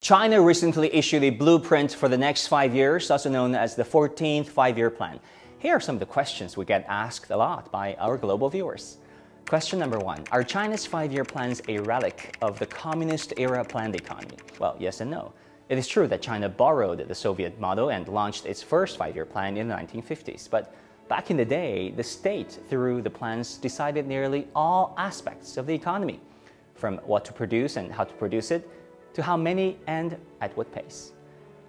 China recently issued a blueprint for the next 5 years, also known as the 14th Five-Year Plan. Here are some of the questions we get asked a lot by our global viewers. Question number 1. Are China's 5-year plans a relic of the communist-era planned economy? Well, yes and no. It is true that China borrowed the Soviet model and launched its first 5-year plan in the 1950s. But back in the day, the state, through the plans, decided nearly all aspects of the economy, from what to produce and how to produce it, to how many and at what pace.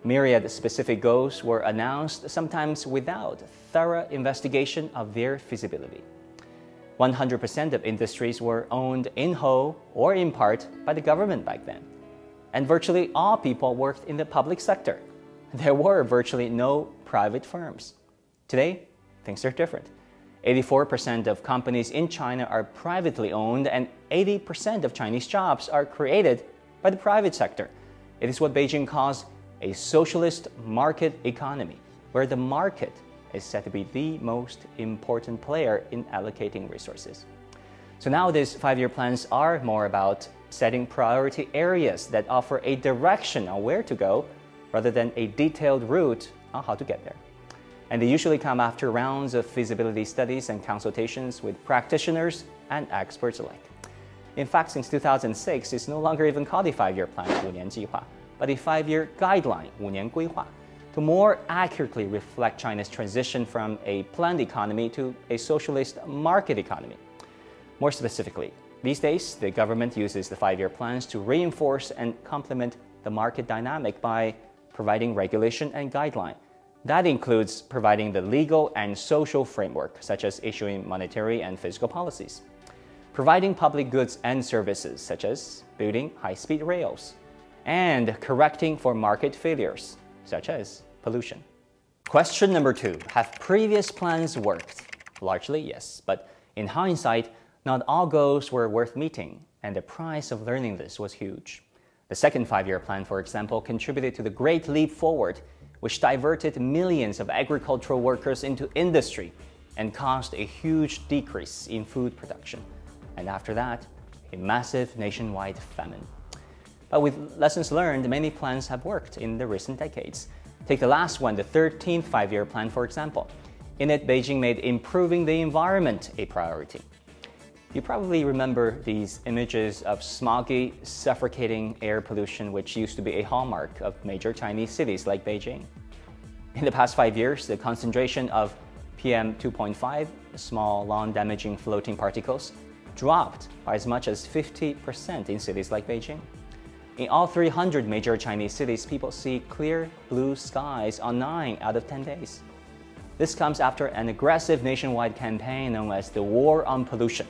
Myriad specific goals were announced, sometimes without thorough investigation of their feasibility. 100% of industries were owned in whole or in part by the government back then. And virtually all people worked in the public sector. There were virtually no private firms. Today, things are different. 84% of companies in China are privately owned, and 80% of Chinese jobs are created by the private sector. It is what Beijing calls a socialist market economy, where the market is said to be the most important player in allocating resources. So nowadays, 5-year plans are more about setting priority areas that offer a direction on where to go, rather than a detailed route on how to get there. And they usually come after rounds of feasibility studies and consultations with practitioners and experts alike. In fact, since 2006, it's no longer even called a 5-year plan, 5年计划, but a 5-year guideline, 5年规划, to more accurately reflect China's transition from a planned economy to a socialist market economy. More specifically, these days, the government uses the 5-year plans to reinforce and complement the market dynamic by providing regulation and guideline. That includes providing the legal and social framework, such as issuing monetary and fiscal policies, providing public goods and services, such as building high-speed rails, and correcting for market failures, such as pollution. Question number 2. Have previous plans worked? Largely, yes, but in hindsight, not all goals were worth meeting, and the price of learning this was huge. The second 5-year plan, for example, contributed to the Great Leap Forward, which diverted millions of agricultural workers into industry and caused a huge decrease in food production. And after that, a massive nationwide famine. But with lessons learned, many plans have worked in the recent decades. Take the last one, the 13th 5-year plan, for example. In it, Beijing made improving the environment a priority. You probably remember these images of smoggy, suffocating air pollution, which used to be a hallmark of major Chinese cities like Beijing. In the past 5 years, the concentration of PM 2.5, small, non-damaging floating particles, dropped by as much as 50% in cities like Beijing. In all 300 major Chinese cities, people see clear blue skies on 9 out of 10 days. This comes after an aggressive nationwide campaign known as the War on Pollution,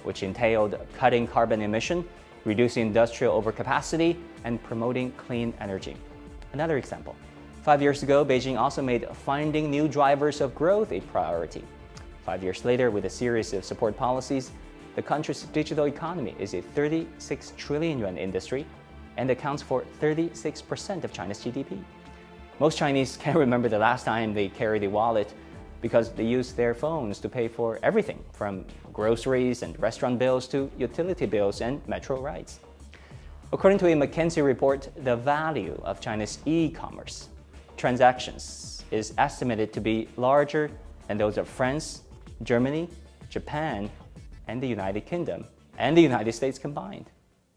which entailed cutting carbon emission, reducing industrial overcapacity, and promoting clean energy. Another example. 5 years ago, Beijing also made finding new drivers of growth a priority. 5 years later, with a series of support policies, the country's digital economy is a 36 trillion yuan industry and accounts for 36% of China's GDP. Most Chinese can't remember the last time they carried a wallet because they use their phones to pay for everything from groceries and restaurant bills to utility bills and metro rides. According to a McKinsey report, the value of China's e-commerce transactions is estimated to be larger than those of France, Germany, Japan, and the United Kingdom, and the United States combined.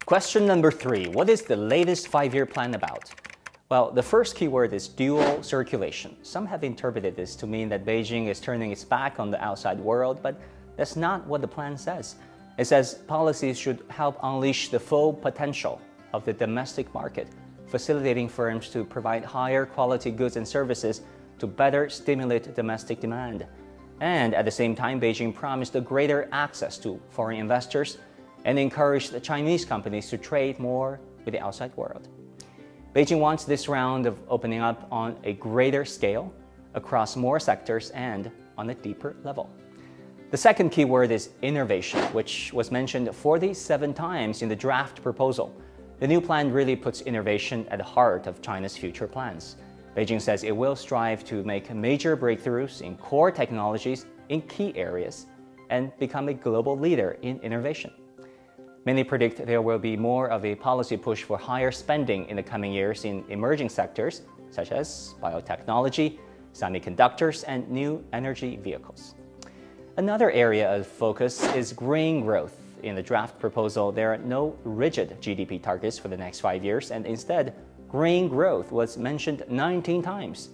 Question number 3. What is the latest 5-year plan about? Well, the first keyword is dual circulation. Some have interpreted this to mean that Beijing is turning its back on the outside world, but that's not what the plan says. It says policies should help unleash the full potential of the domestic market, facilitating firms to provide higher quality goods and services to better stimulate domestic demand. And at the same time, Beijing promised a greater access to foreign investors and encouraged the Chinese companies to trade more with the outside world. Beijing wants this round of opening up on a greater scale, across more sectors, and on a deeper level. The second keyword is innovation, which was mentioned 47 times in the draft proposal. The new plan really puts innovation at the heart of China's future plans. Beijing says it will strive to make major breakthroughs in core technologies in key areas and become a global leader in innovation. Many predict there will be more of a policy push for higher spending in the coming years in emerging sectors such as biotechnology, semiconductors, and new energy vehicles. Another area of focus is green growth. In the draft proposal, there are no rigid GDP targets for the next 5 years, and instead, green growth was mentioned 19 times,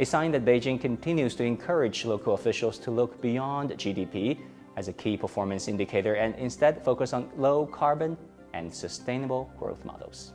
a sign that Beijing continues to encourage local officials to look beyond GDP as a key performance indicator and instead focus on low carbon and sustainable growth models.